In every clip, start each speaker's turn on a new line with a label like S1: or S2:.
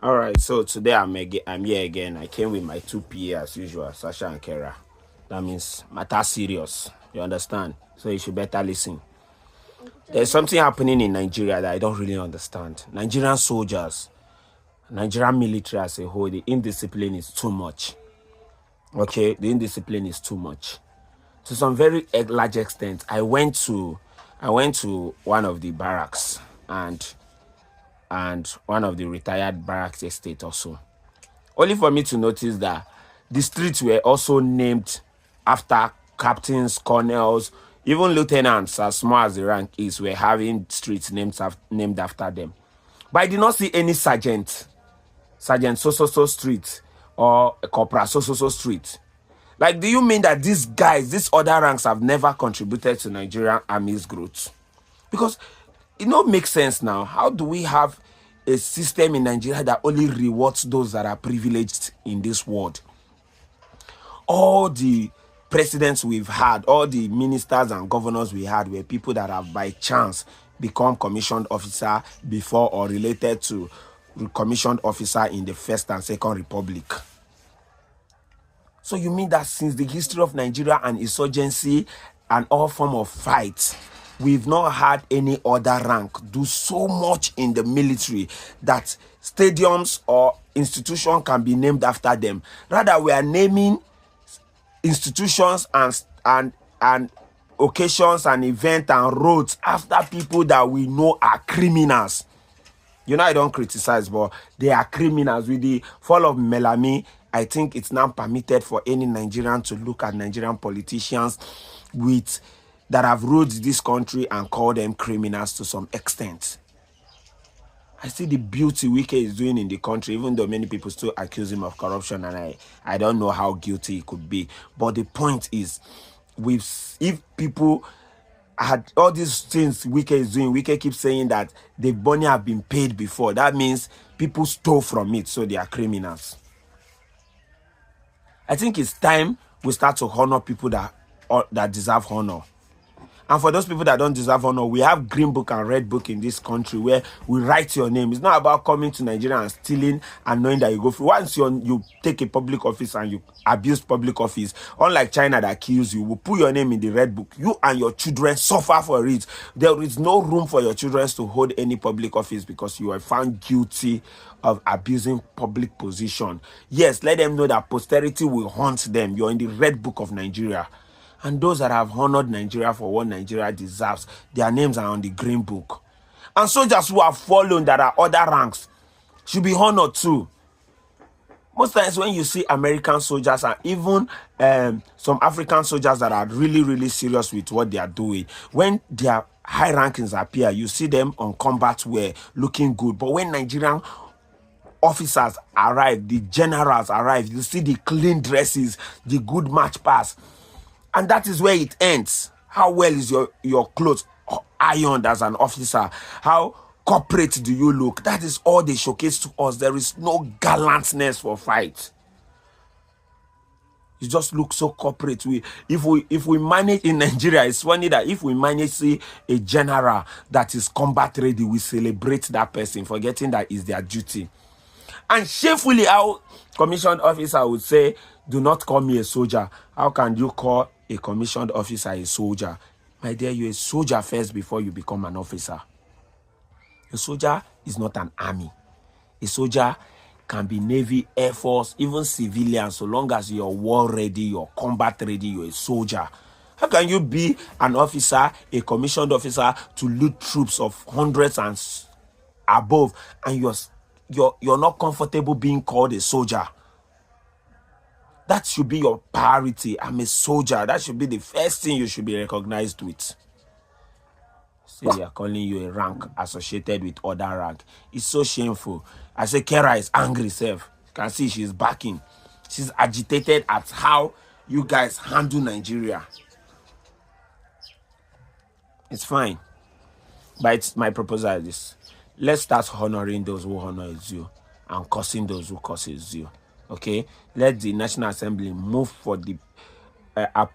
S1: All right, so today I'm here again. I came with my two PA as usual, Sasha and Kera. That means matter serious. You understand? So you should better listen. There's something happening in Nigeria that I don't really understand. Nigerian soldiers, Nigerian military as a whole, the indiscipline is too much. Okay, the indiscipline is too much. To some very large extent, I went to one of the barracks and one of the retired barracks estate also. Only for me to notice that the streets were also named after captains, colonels, even lieutenants, as small as the rank is, were having streets named after them. But I did not see any Sergeant so so so street or Corporal so so so street. Like, do you mean that these guys, these other ranks, have never contributed to Nigerian Army's growth? Because it don't make sense now. How do we have a system in Nigeria that only rewards those that are privileged in this world? All the presidents we've had, all the ministers and governors we had were people that have by chance become commissioned officer before or related to commissioned officer in the First and Second Republic. So you mean that since the history of Nigeria and insurgency and all form of fights, we've not had any other rank do so much in the military that stadiums or institutions can be named after them? Rather, we are naming institutions and occasions and events and roads after people that we know are criminals. You know, I don't criticize, but they are criminals. With the fall of Melami, I think it's now permitted for any Nigerian to look at Nigerian politicians that have ruled this country and call them criminals to some extent. I see the beauty Wike is doing in the country, even though many people still accuse him of corruption, and I don't know how guilty he could be. But the point is, if people had all these things Wike is doing, Wike keeps saying that the money have been paid before. That means people stole from it, so they are criminals. I think it's time we start to honor people that deserve honor. And for those people that don't deserve honor, we have green book and red book in this country where we write your name. It's not about coming to Nigeria and stealing and knowing that you go free. Once you take a public office and you abuse public office, unlike China that kills you, we put your name in the red book. You and your children suffer for it. There is no room for your children to hold any public office because you are found guilty of abusing public position. Yes, let them know that posterity will haunt them. You're in the red book of Nigeria. And those that have honored Nigeria for what Nigeria deserves, their names are on the green book. And soldiers who have fallen that are other ranks should be honored too. Most times when you see American soldiers and even some African soldiers that are really, really serious with what they are doing, when their high rankings appear, you see them on combat wear looking good. But when Nigerian officers arrive, the generals arrive, you see the clean dresses, the good match pass. And that is where it ends. How well is your clothes ironed as an officer? How corporate do you look? That is all they showcase to us. There is no gallantness for fight. You just look so corporate. If we manage in Nigeria, it's funny that if we manage see a general that is combat ready, we celebrate that person, forgetting that is their duty. And shamefully, our commissioned officer would say, "Do not call me a soldier." How can you call a commissioned officer a soldier? My dear, you're a soldier first before you become an officer. A soldier is not an army. A soldier can be Navy, Air Force, even civilian. So long as you're war ready, you're combat ready, you're a soldier. How can you be an officer, a commissioned officer, to lead troops of hundreds and above, and you're not comfortable being called a soldier? That should be your priority. I'm a soldier. That should be the first thing you should be recognized with. Say they are calling you a rank associated with other rank. It's so shameful. I say Kera is angry, self. You can see she's backing. She's agitated at how you guys handle Nigeria. It's fine. But my proposal is this. Let's start honoring those who honor you and cursing those who curses you. Okay, let the National Assembly move for the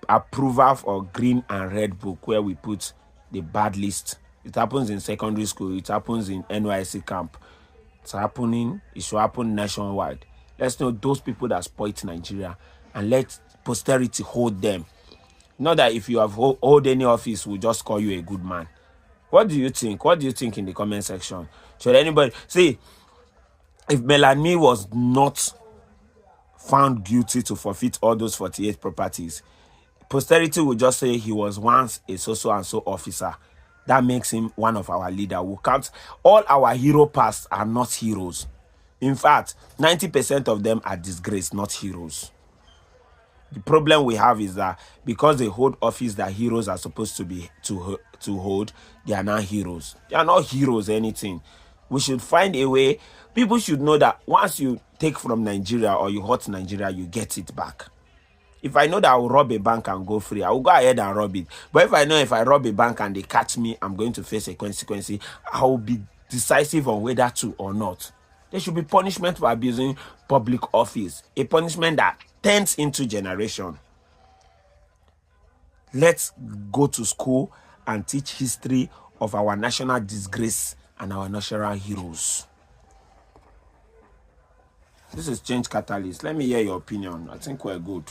S1: approval for green and red book where we put the bad list. It happens in secondary school. It happens in NYSC camp. It's happening. It should happen nationwide. Let's know those people that spoiled Nigeria and let posterity hold them. Not that if you have hold any office, we'll just call you a good man. What do you think? What do you think in the comment section? Should anybody see if Melanie was not found guilty to forfeit all those 48 properties, posterity will just say he was once a so and so officer. That makes him one of our leaders. We count all our hero past are not heroes. In fact, 90% of them are disgraced, not heroes. The problem we have is that because they hold office that heroes are supposed to be to hold, they are not heroes. They are not heroes anything. We should find a way. People should know that once you take from Nigeria or you hurt Nigeria, you get it back. If I know that I will rob a bank and go free, I will go ahead and rob it. But if I know if I rob a bank and they catch me, I'm going to face a consequence, I will be decisive on whether to or not. There should be punishment for abusing public office. A punishment that turns into generation. Let's go to school and teach history of our national disgrace and our national heroes. This is Change Catalyst. Let me hear your opinion. I think we're good.